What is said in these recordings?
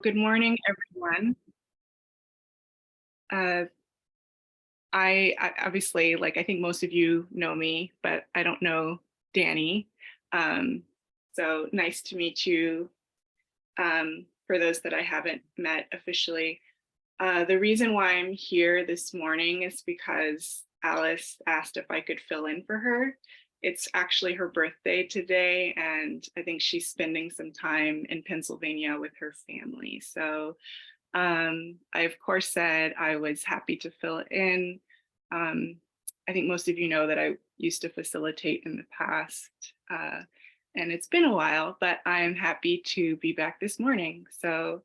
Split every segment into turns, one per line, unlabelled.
Good morning, everyone. Uh, I obviously, like, I think most of you know me, but I don't know Danny. Um, so nice to meet you. For those that I haven't met officially, the reason why I'm here this morning is because Alice asked if I could fill in for her. It's actually her birthday today, and I think she's spending some time in Pennsylvania with her family. So I, of course, said I was happy to fill in. Um, I think most of you know that I used to facilitate in the past, and it's been a while, but I'm happy to be back this morning. So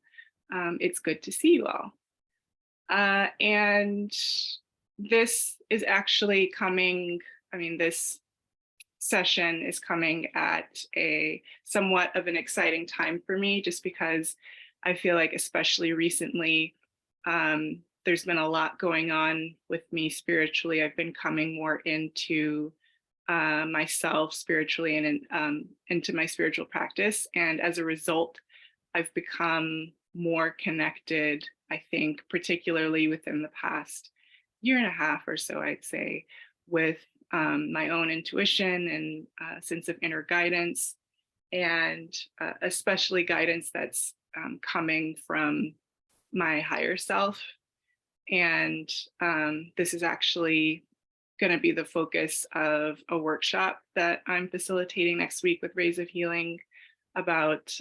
it's good to see you all. And this is actually coming, this session is coming at a somewhat of an exciting time for me, just because I feel like, especially recently, there's been a lot going on with me spiritually. I've been coming more into myself spiritually and into my spiritual practice. And as a result, I've become more connected, I think, particularly within the past year and a half or so, I'd say, with my own intuition and sense of inner guidance, and especially guidance that's coming from my higher self. And this is actually going to be the focus of a workshop that I'm facilitating next week with Rays of Healing about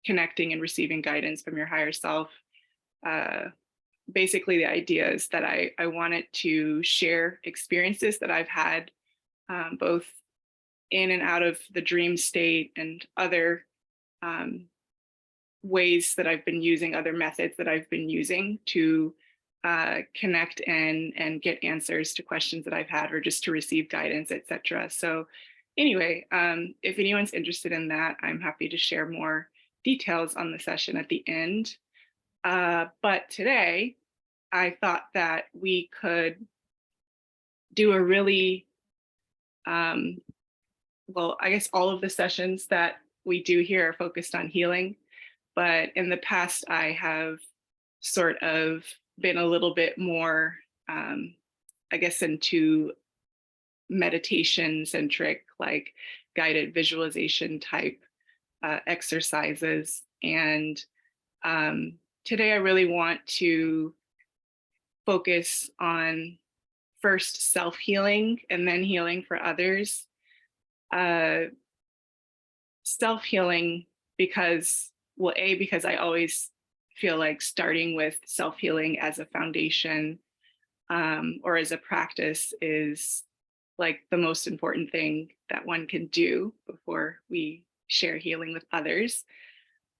connecting and receiving guidance from your higher self. Basically, the idea is that I wanted to share experiences that I've had, both in and out of the dream state, and other ways that I've been using, other methods that I've been using to connect and get answers to questions that I've had, or just to receive guidance, etc. So anyway, if anyone's interested in that, I'm happy to share more details on the session at the end. But today, I thought that we could do a really, well, I guess all of the sessions that we do here are focused on healing. But in the past, I have sort of been a little bit more, I guess, into meditation centric, like guided visualization type exercises. And today I really want to focus on first self-healing and then healing for others. Self-healing because, well, because I always feel like starting with self-healing as a foundation, or as a practice, is like the most important thing that one can do before we share healing with others.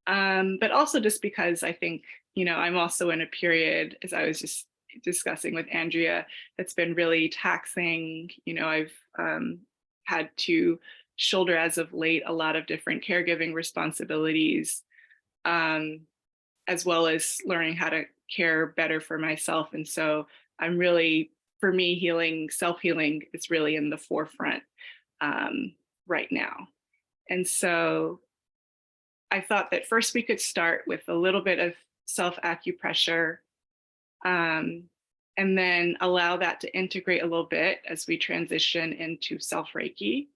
But also just because I think, I'm also in a period, as I was just discussing with Andrea, that's been really taxing. I've had to shoulder, as of late, a lot of different caregiving responsibilities, as well as learning how to care better for myself. And so I'm really, for me, self-healing is really in the forefront right now. And so I thought that first we could start with a little bit of self-acupressure, and then allow that to integrate a little bit as we transition into self-Reiki.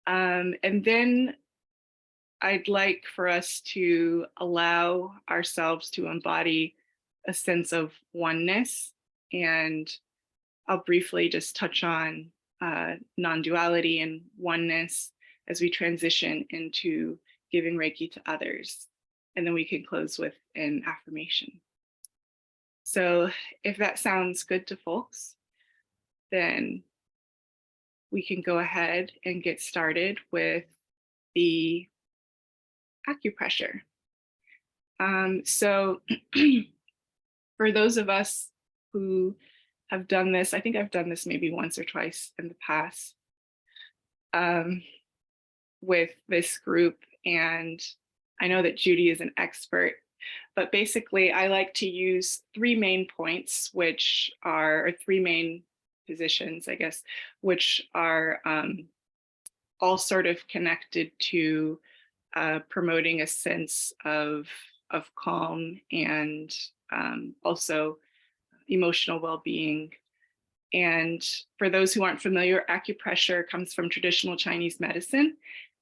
And then I'd like for us to allow ourselves to embody a sense of oneness. And I'll briefly just touch on non-duality and oneness as we transition into giving Reiki to others. And then we can close with an affirmation. So if that sounds good to folks, then we can go ahead and get started with the acupressure. So for those of us who have done this, I think I've done this maybe once or twice in the past with this group, and I know that Judy is an expert, but basically I like to use three main points, which are, or three main positions, I guess, which are all sort of connected to promoting a sense of of calm and also emotional well-being. And for those who aren't familiar, acupressure comes from traditional Chinese medicine,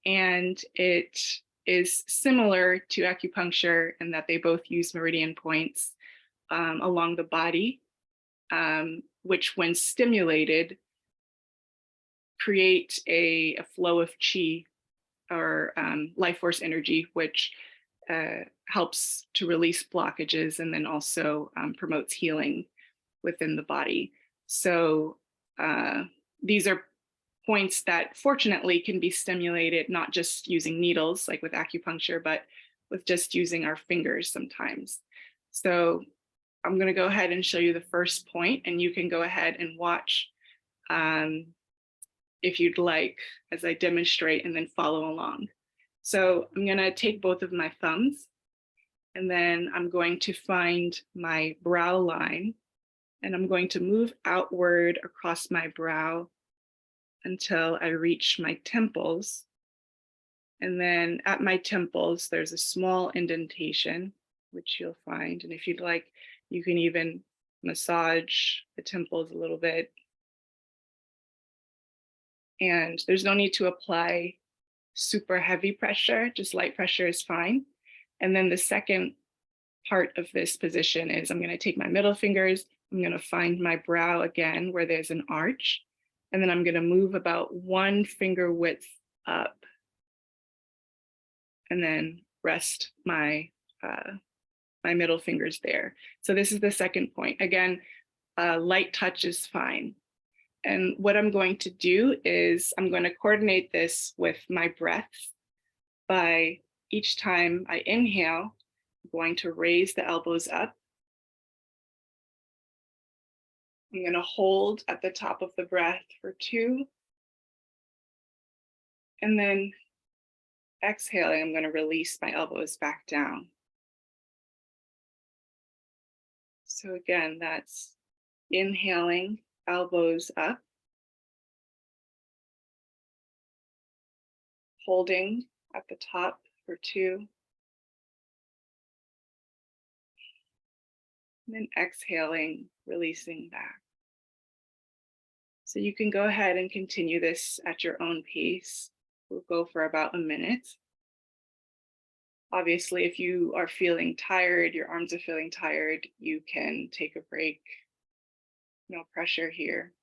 and it is similar to acupuncture in that they both use meridian points along the body, which when stimulated, create a flow of qi or life force energy, which helps to release blockages and then also promotes healing within the body. So these are points that fortunately can be stimulated not just using needles like with acupuncture, but with just using our fingers sometimes. So I'm going to go ahead and show you the first point, and you can go ahead and watch if you'd like as I demonstrate and then follow along. So I'm going to take both of my thumbs, and then I'm going to find my brow line, and I'm going to move outward across my brow until I reach my temples. And then at my temples, there's a small indentation, which you'll find. And if you'd like, you can even massage the temples a little bit. And there's no need to apply super heavy pressure, just light pressure is fine. And then the second part of this position is I'm going to take my middle fingers, I'm going to find my brow again where there's an arch, and then I'm going to move about 1 finger width up and then rest my my middle fingers there. So this is the second point. Again, light touch is fine. And what I'm going to do is I'm going to coordinate this with my breaths by each time I inhale, I'm going to raise the elbows up. I'm going to hold at the top of the breath for 2. And then exhaling, I'm going to release my elbows back down. So again, that's inhaling, elbows up, holding at the top for 2, and then exhaling, releasing back. So you can go ahead and continue this at your own pace. We'll go for about a minute. Obviously, if you are feeling tired, your arms are feeling tired, you can take a break. No pressure here.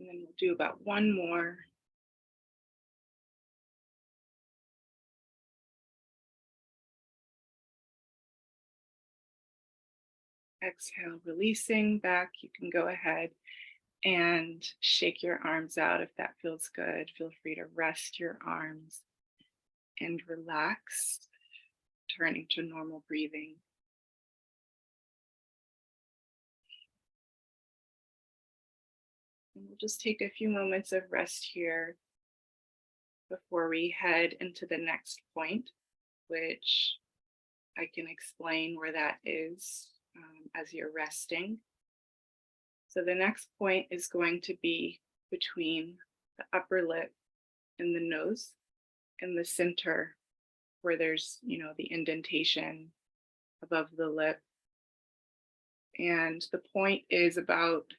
And then we'll do about 1 more. Exhale, releasing back. You can go ahead and shake your arms out if that feels good. Feel free to rest your arms and relax, turning to normal breathing. And we'll just take a few moments of rest here before we head into the next point, which I can explain where that is as you're resting. So the next point is going to be between the upper lip and the nose, in the center where there's, the indentation above the lip. And the point is about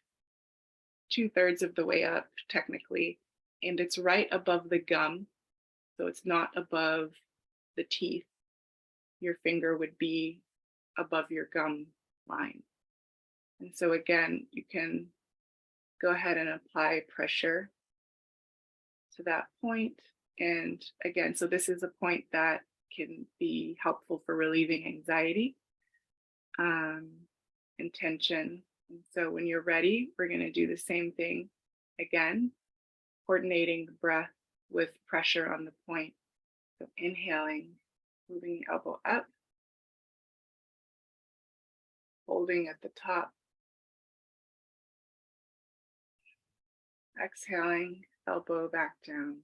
2/3 of the way up, technically, and it's right above the gum. So it's not above the teeth. Your finger would be above your gum line. And so again, you can go ahead and apply pressure to that point. And again, so this is a point that can be helpful for relieving anxiety and tension. And so when you're ready, we're going to do the same thing again, coordinating the breath with pressure on the point. So inhaling, moving the elbow up, holding at the top, exhaling, elbow back down.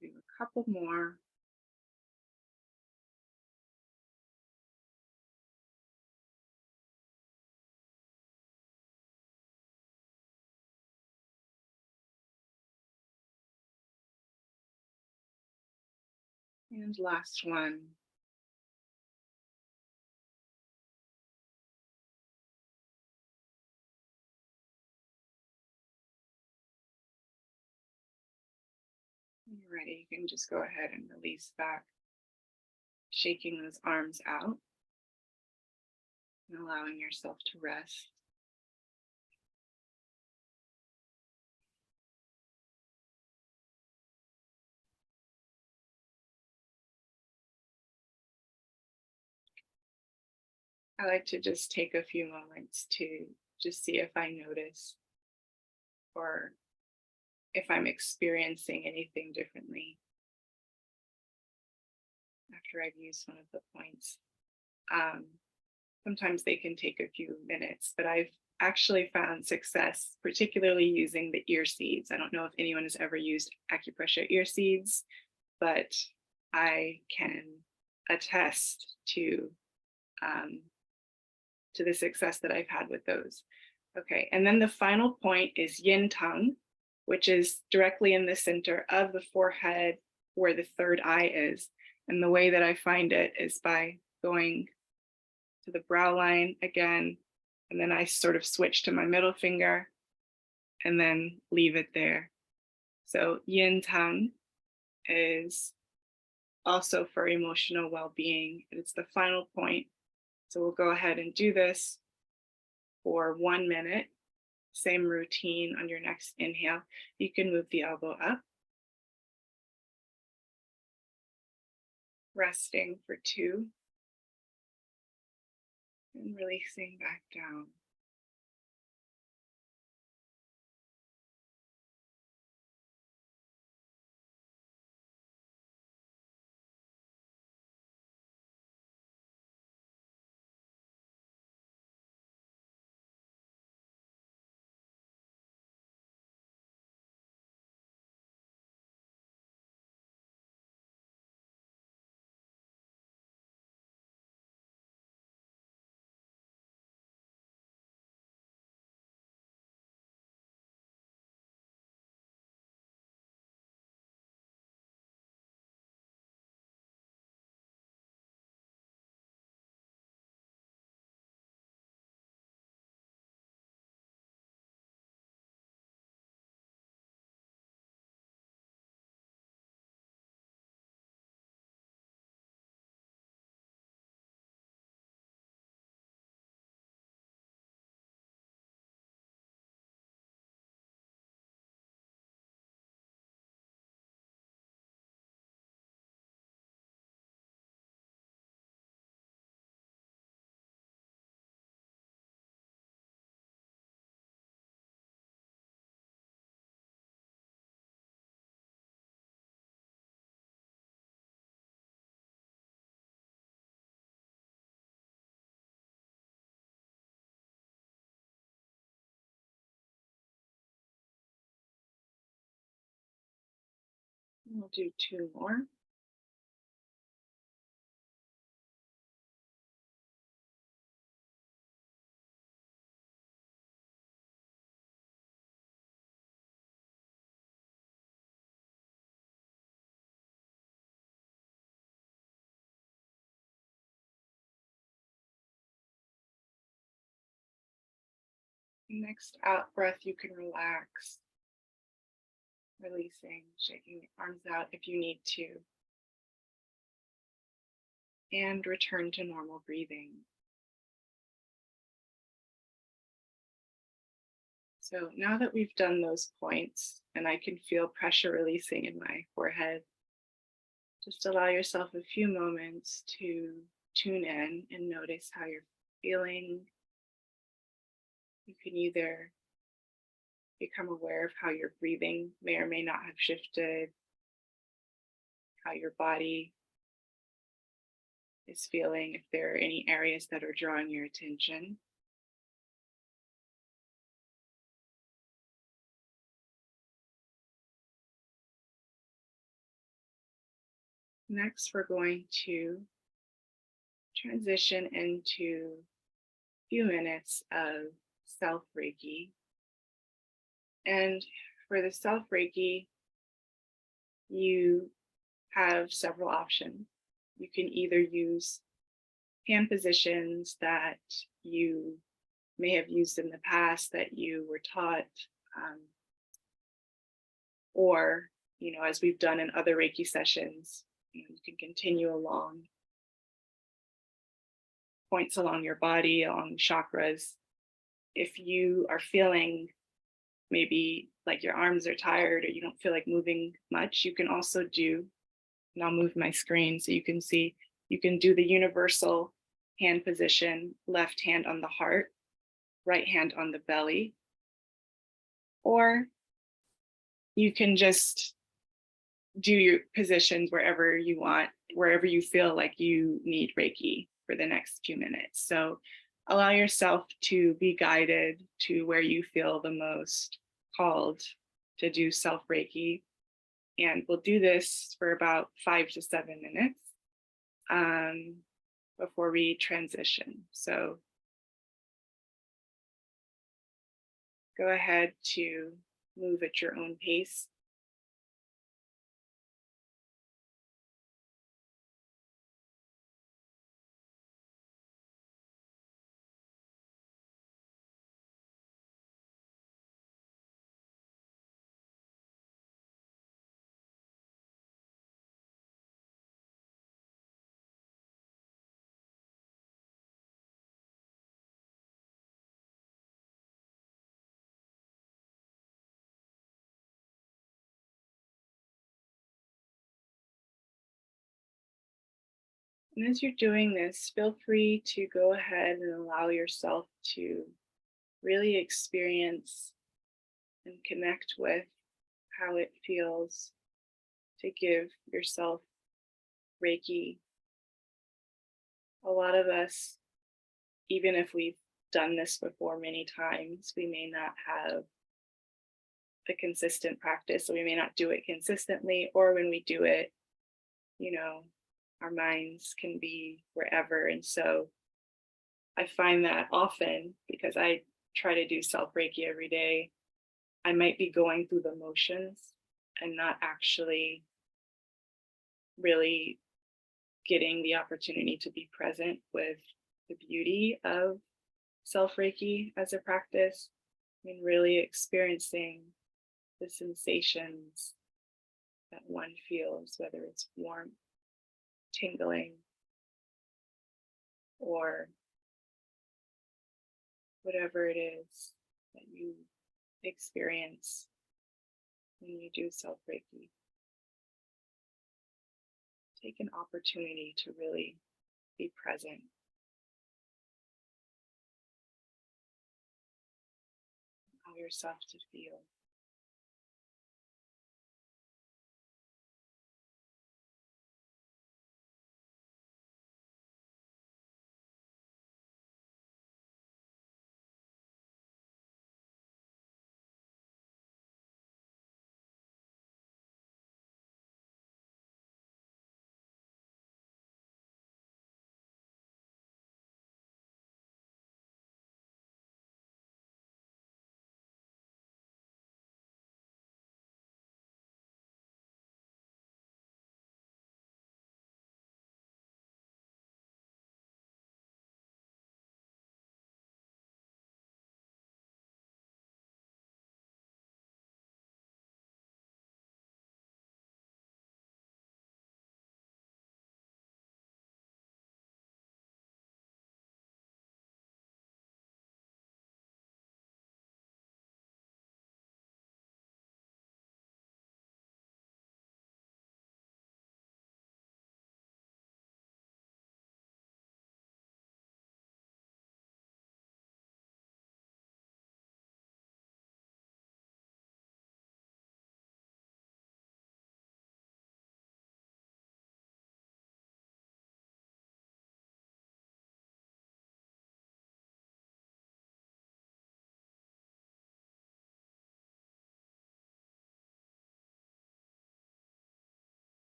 Do a couple more. And last one. When you're ready, you can just go ahead and release back, shaking those arms out and allowing yourself to rest. I like to just take a few moments to just see if I notice or if I'm experiencing anything differently after I've used one of the points. Um, Sometimes they can take a few minutes, but I've actually found success, particularly using the ear seeds. I don't know if anyone has ever used acupressure ear seeds, but I can attest to the success that I've had with those. Okay, and then the final point is yin tongue, which is directly in the center of the forehead where the third eye is. And the way that I find it is by going to the brow line again, and then I sort of switch to my middle finger and then leave it there. So yin tongue is also for emotional well-being. It's the final point. So we'll go ahead and do this for 1 minute. Same routine on your next inhale. You can move the elbow up. Resting for 2. And releasing back down. We'll do two more. Next out breath, you can relax, releasing, shaking the arms out if you need to, and return to normal breathing. So now that we've done those points and I can feel pressure releasing in my forehead, just allow yourself a few moments to tune in and notice how you're feeling. You can either become aware of how your breathing may or may not have shifted, how your body is feeling, if there are any areas that are drawing your attention. Next, we're going to transition into a few minutes of self Reiki. And for the self Reiki, you have several options. You can either use hand positions that you may have used in the past that you were taught, um, or as we've done in other Reiki sessions, you can continue along points along your body, along chakras. If you are feeling maybe like your arms are tired or you don't feel like moving much, you can also do, and I'll move my screen so you can see, you can do the universal hand position, left hand on the heart, right hand on the belly, or you can just do your positions wherever you want, wherever you feel like you need Reiki for the next few minutes. So allow yourself to be guided to where you feel the most called to do self Reiki. And we'll do this for about 5 to 7 minutes before we transition. So go ahead to move at your own pace. And as you're doing this, feel free to go ahead and allow yourself to really experience and connect with how it feels to give yourself Reiki. A lot of us, even if we've done this before many times, we may not have a consistent practice, so we may not do it consistently, or when we do it, our minds can be wherever. And so I find that often, because I try to do self Reiki every day, I might be going through the motions and not actually really getting the opportunity to be present with the beauty of self Reiki as a practice, and really experiencing the sensations that one feels, whether it's warmth, tingling, or whatever it is that you experience when you do self Reiki. Take an opportunity to really be present. Allow yourself to feel.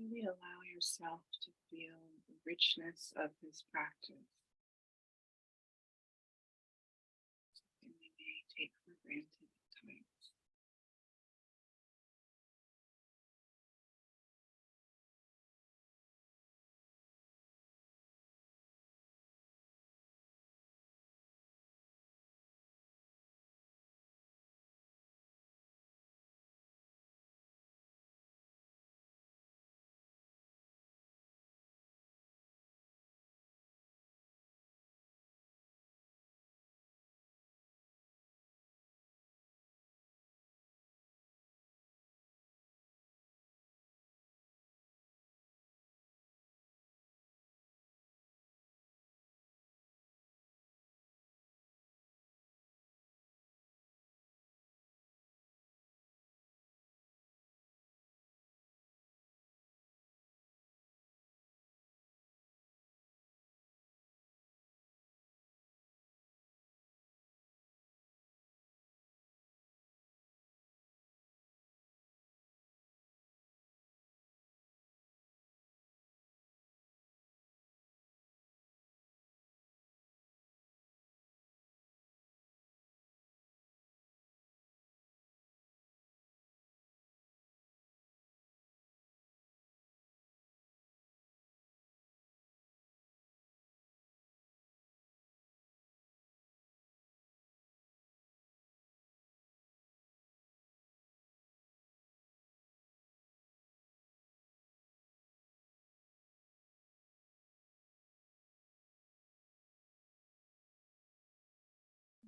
Really allow yourself to feel the richness of this practice. Something we may take for granted at times.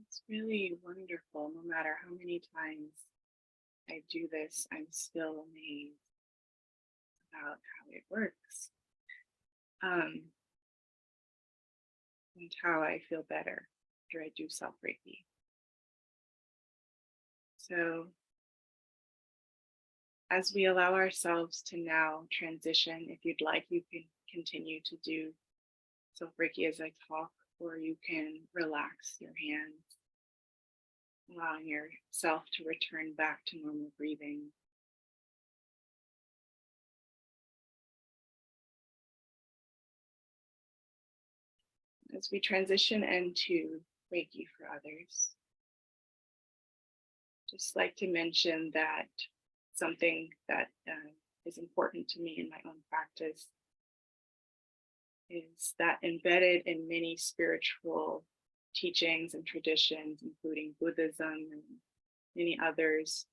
It's really wonderful. No matter how many times I do this, I'm still amazed about how it works, and how I feel better after I do self Reiki. So, as we allow ourselves to now transition, if you'd like, you can continue to do self Reiki as I talk, or you can relax your hands, allowing yourself to return back to normal breathing. As we transition into Reiki for others, just like to mention that something that is important to me in my own practice is that embedded in many spiritual teachings and traditions, including Buddhism and many others,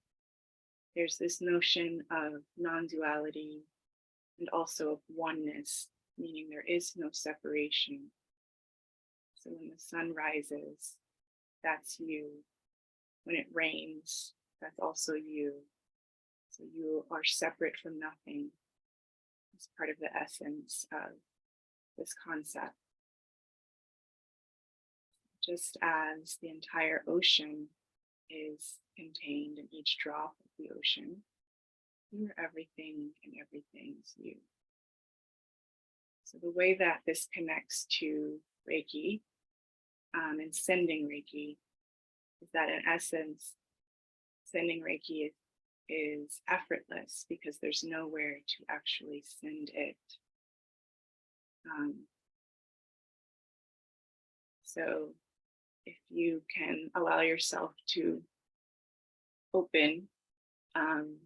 there's this notion of non duality and also of oneness, meaning there is no separation. So when the sun rises, that's you. When it rains, that's also you. So you are separate from nothing. It's part of the essence of this concept. Just as the entire ocean is contained in each drop of the ocean, you are everything and everything is you. So the way that this connects to Reiki and sending Reiki is that in essence, sending Reiki is effortless because there's nowhere to actually send it. So if you can allow yourself to open and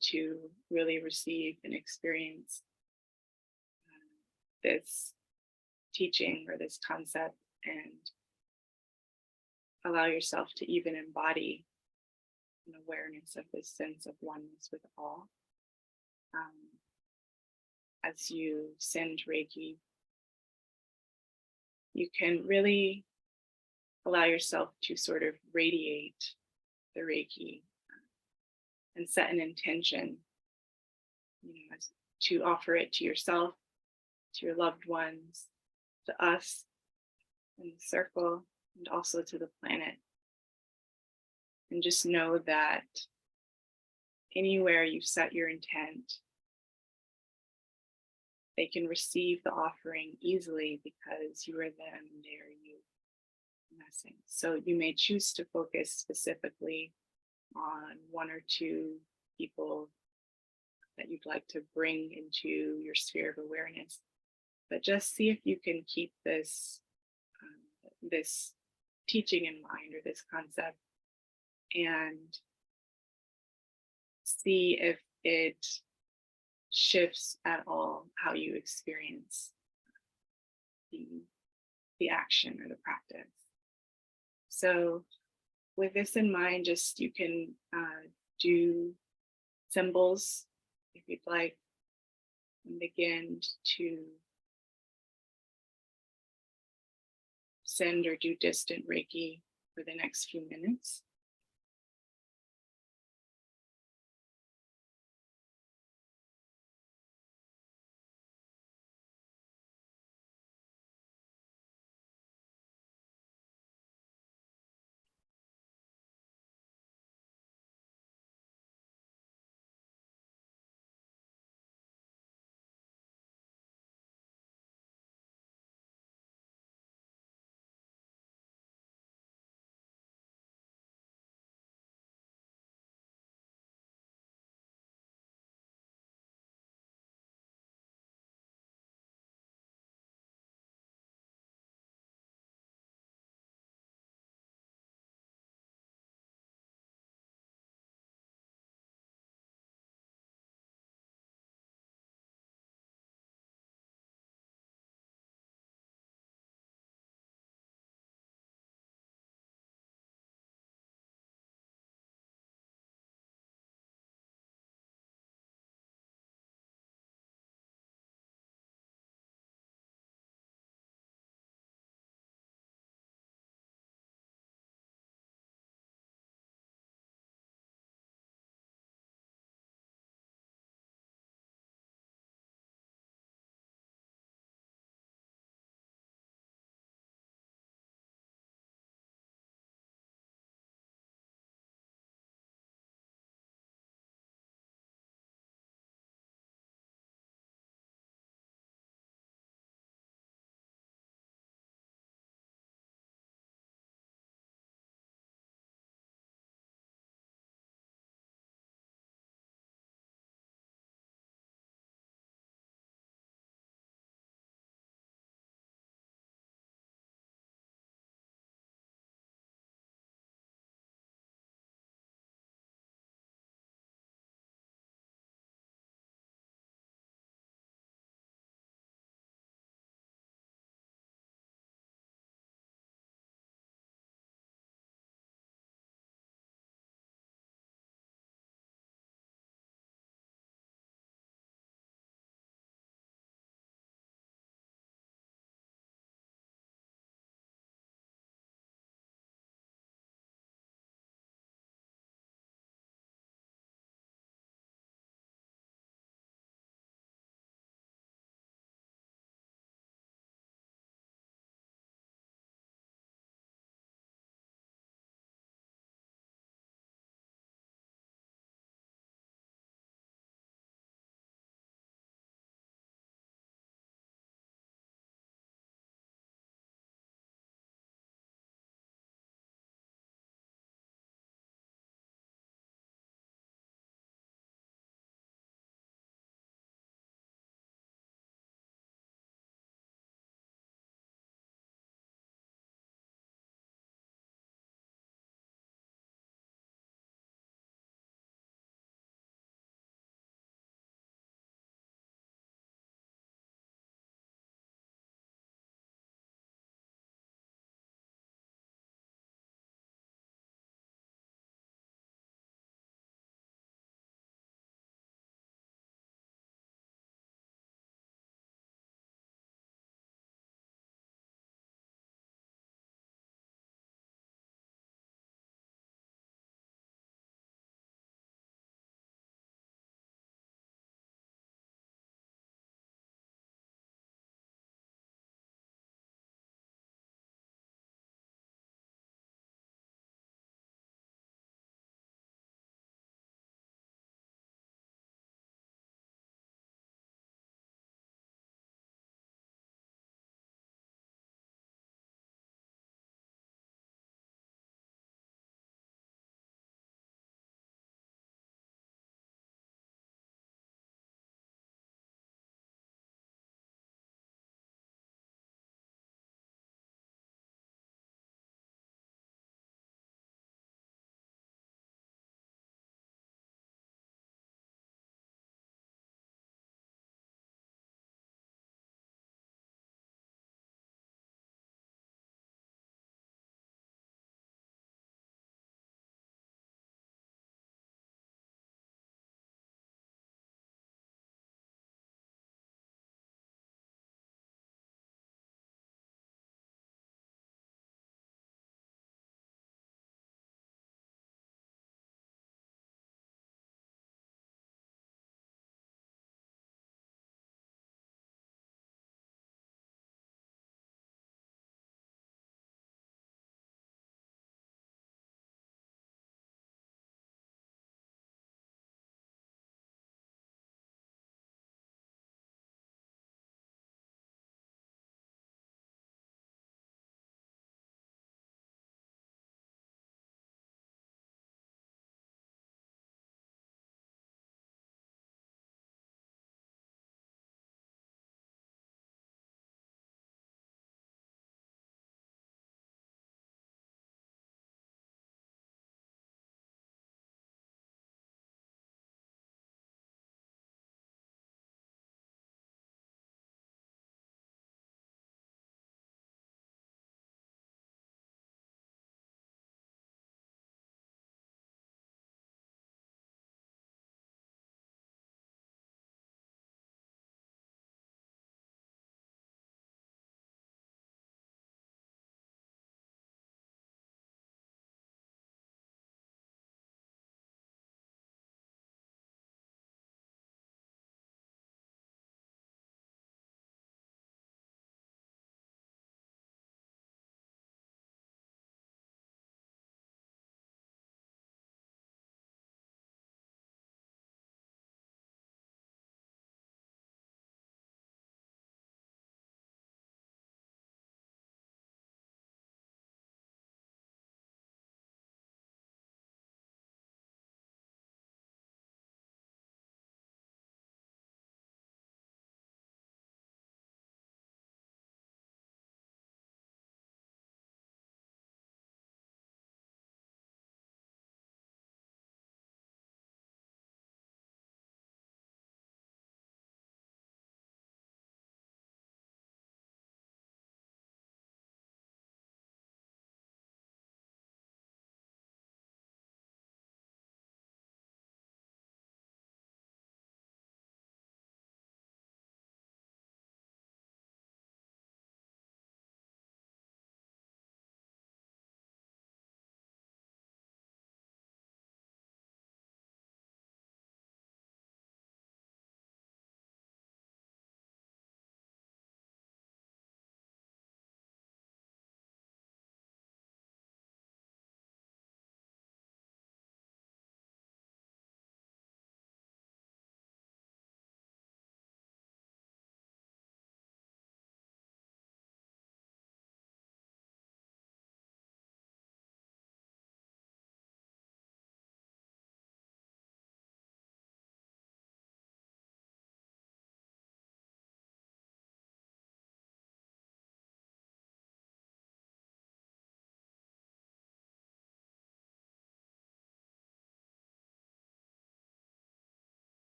to really receive and experience this teaching or this concept, and allow yourself to even embody an awareness of this sense of oneness with all. As you send Reiki, you can really allow yourself to sort of radiate the Reiki and set an intention, to offer it to yourself, to your loved ones, to us in the circle, and also to the planet. And just know that anywhere you set your intent, they can receive the offering easily because you are them and they are you, in essence. So you may choose to focus specifically on one or two people that you'd like to bring into your sphere of awareness. But just see if you can keep this teaching in mind, or this concept, and see if it shifts at all how you experience the, the action or the practice. So, with this in mind, just you can do symbols if you'd like, and begin to send or do distant Reiki for the next few minutes.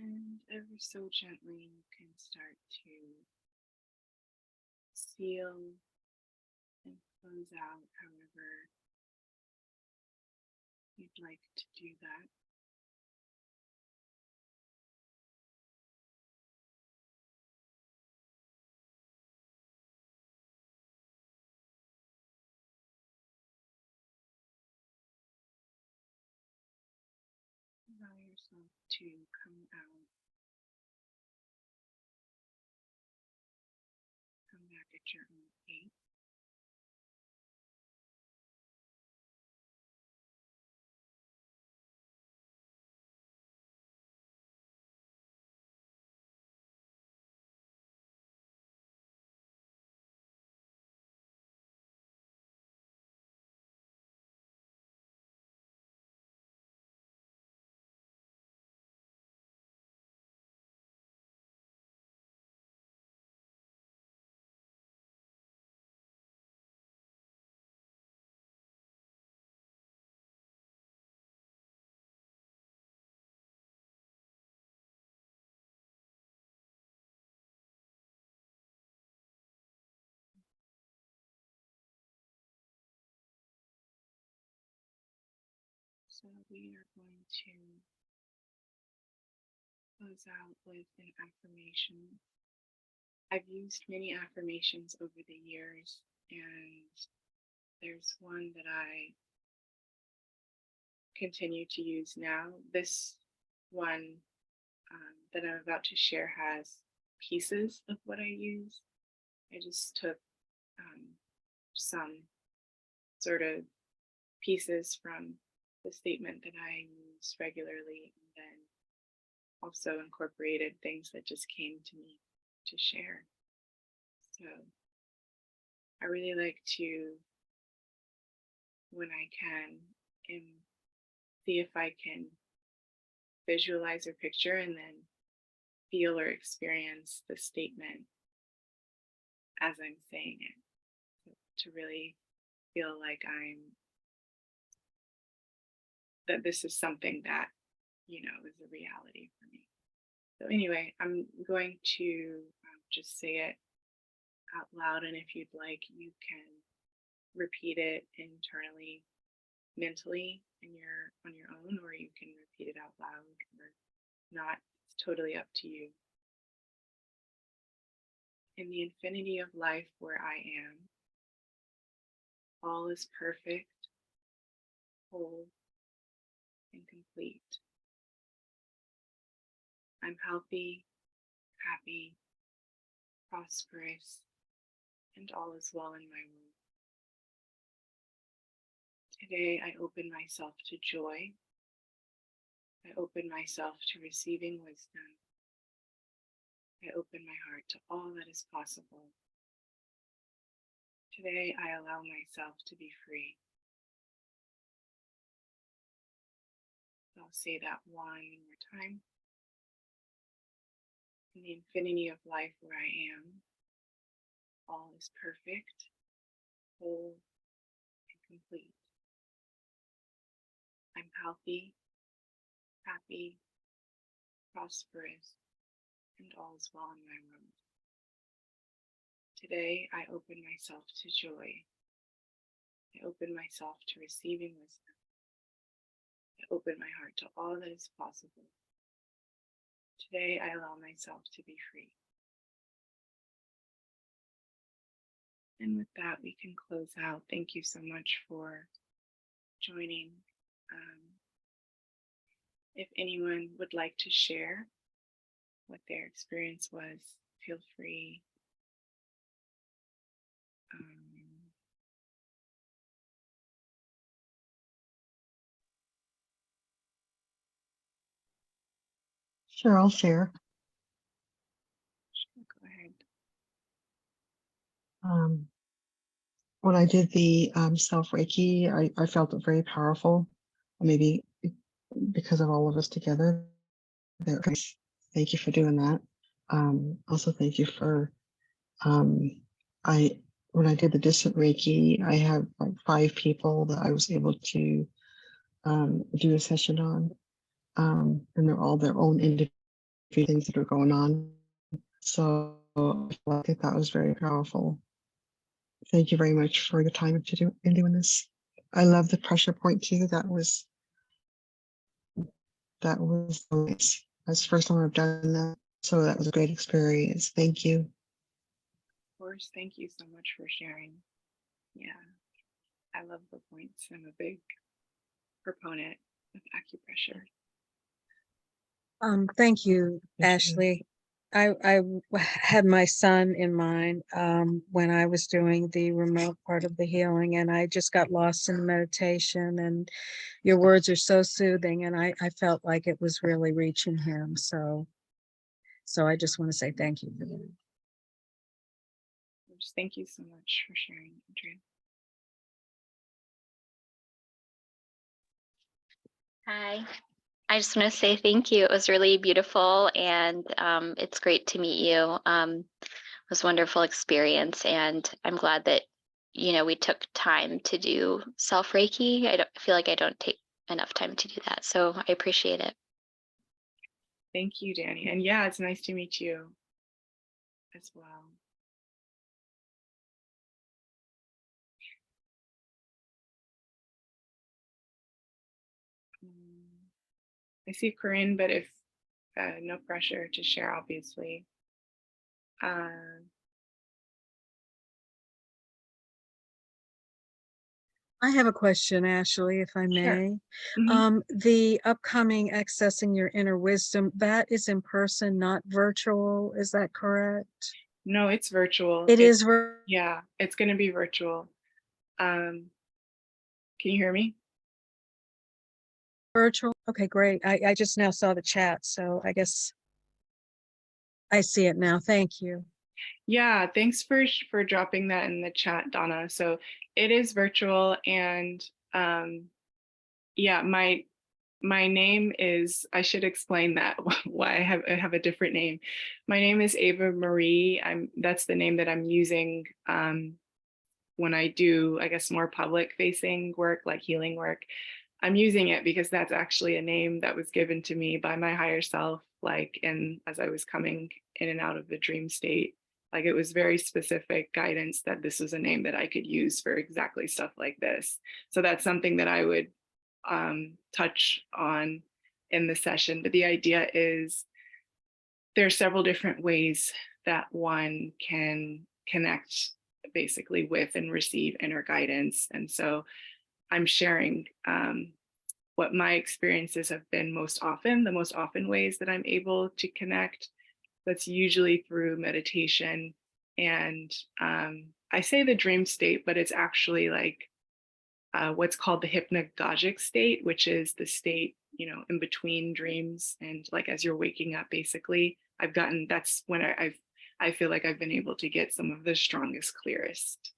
And ever so gently, you can start to seal and close out however you'd like to do that. Allow yourself to come out, come back at your own pace. So we are going to close out with an affirmation. I've used many affirmations over the years, and there's one that I continue to use now. This one that I'm about to share has pieces of what I use. I just took some sort of pieces from the statement that I use regularly, and then also incorporated things that just came to me to share. So I really like to, when I can, see if I can visualize or picture and then feel or experience the statement as I'm saying it, to really feel like that this is something that, is a reality for me. So anyway, I'm going to just say it out loud, and if you'd like, you can repeat it internally, mentally, on your own, or you can repeat it out loud or not. It's totally up to you. In the infinity of life where I am, all is perfect, whole, and complete. I'm healthy, happy, prosperous, and all is well in my womb. Today, I open myself to joy. I open myself to receiving wisdom. I open my heart to all that is possible. Today, I allow myself to be free. I'll say that one more time. In the infinity of life where I am, all is perfect, whole, and complete. I'm healthy, happy, prosperous, and all is well in my womb. Today, I open myself to joy. I open myself to receiving wisdom. I open my heart to all that is possible. Today, I allow myself to be free. And with that, we can close out. Thank you so much for joining. If anyone would like to share what their experience was, feel free.
Sure, I'll share.
Go ahead.
When I did the self Reiki, I felt it very powerful. Maybe because of all of us together. Thank you for doing that. Also, thank you for when I did the distant Reiki, I had like 5 people that I was able to do a session on, and they're all their own individual few things that are going on. So I think that was very powerful. Thank you very much for your time in doing this. I love the pressure point too. That was nice. That's the first time I've done that. So that was a great experience. Thank you.
Of course, thank you so much for sharing. Yeah, I love the points. I'm a big proponent of acupressure.
Thank you,
Thank you.
Ashley. I had my son in mind when I was doing the remote part of the healing, and I just got lost in meditation, and your words are so soothing, and I felt like it was really reaching him. So I just want to say thank you for that.
Just thank you so much for sharing, Andrea.
Hi. I just want to say thank you. It was really beautiful, and it's great to meet you. It was a wonderful experience, and I'm glad that we took time to do self Reiki. I feel like I don't take enough time to do that, so I appreciate it.
Thank you, Danny. And yeah, it's nice to meet you as well. I see Corinne, but if no pressure to share, obviously.
I have a question, Ashley, if I
Sure.
may.
Mhm.
The upcoming Accessing Your Inner Wisdom, that is in person, not virtual. Is that correct?
No, it's virtual.
It is
Yeah, it's going to be virtual. Can you hear me?
virtual. Okay, great. I just now saw the chat, so I guess I see it now. Thank you.
Yeah, thanks for dropping that in the chat, Donna. So it is virtual, and yeah, my name is, I should explain that why I have a different name. My name is Ava Marie. That's the name that I'm using when I do, I guess, more public facing work like healing work. I'm using it because that's actually a name that was given to me by my higher self, like as I was coming in and out of the dream state. Like, it was very specific guidance that this was a name that I could use for exactly stuff like this. So that's something that I would touch on in the session. But the idea is there are several different ways that one can connect basically with and receive inner guidance. And so I'm sharing what my experiences have been the most often ways that I'm able to connect. That's usually through meditation. And I say the dream state, but it's actually like what's called the hypnagogic state, which is the state, in between dreams and like as you're waking up, basically. That's when I feel like I've been able to get some of the strongest, clearest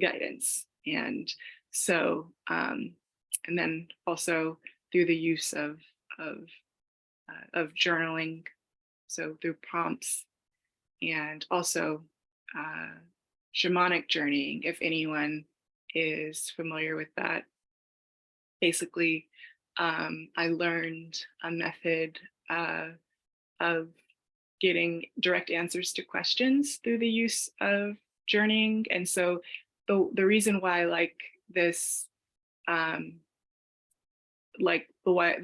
guidance. And so, and then also through the use of journaling, so through prompts, and also shamanic journeying, if anyone is familiar with that. Basically, I learned a method of getting direct answers to questions through the use of journeying. And so the reason why I like this, the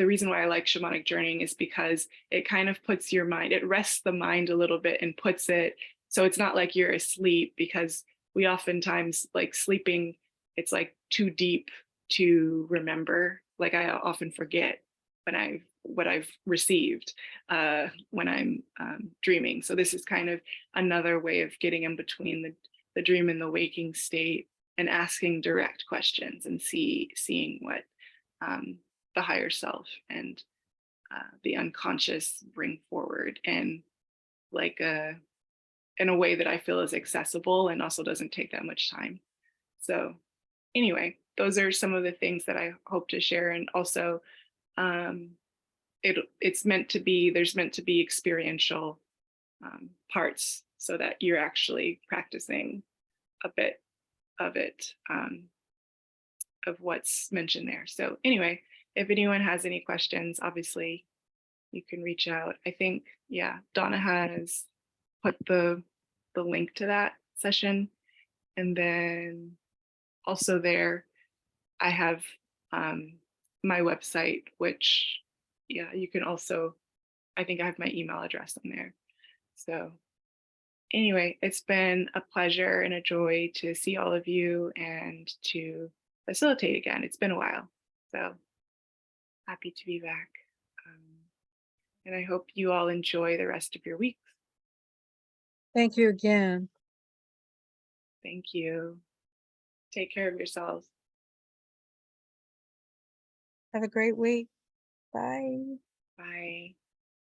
reason why I like shamanic journeying is because it kind of puts your mind, it rests the mind a little bit and puts it, so it's not like you're asleep, because we oftentimes like sleeping, it's like too deep to remember. Like, I often forget what I've received when I'm dreaming. So this is kind of another way of getting in between the dream and the waking state, and asking direct questions and seeing what the higher self and the unconscious bring forward, and like in a way that I feel is accessible and also doesn't take that much time. So anyway, those are some of the things that I hope to share. And also, it's meant to be, there's meant to be experiential parts, so that you're actually practicing a bit of it, of what's mentioned there. So anyway, if anyone has any questions, obviously you can reach out. I think, yeah, Donna has put the link to that session. And then also there, I have my website, which, yeah, you can also, I think I have my email address on there. So anyway, it's been a pleasure and a joy to see all of you and to facilitate again. It's been a while. So happy to be back. And I hope you all enjoy the rest of your week.
Thank you again.
Thank you. Take care of yourselves.
Have a great week. Bye.
Bye.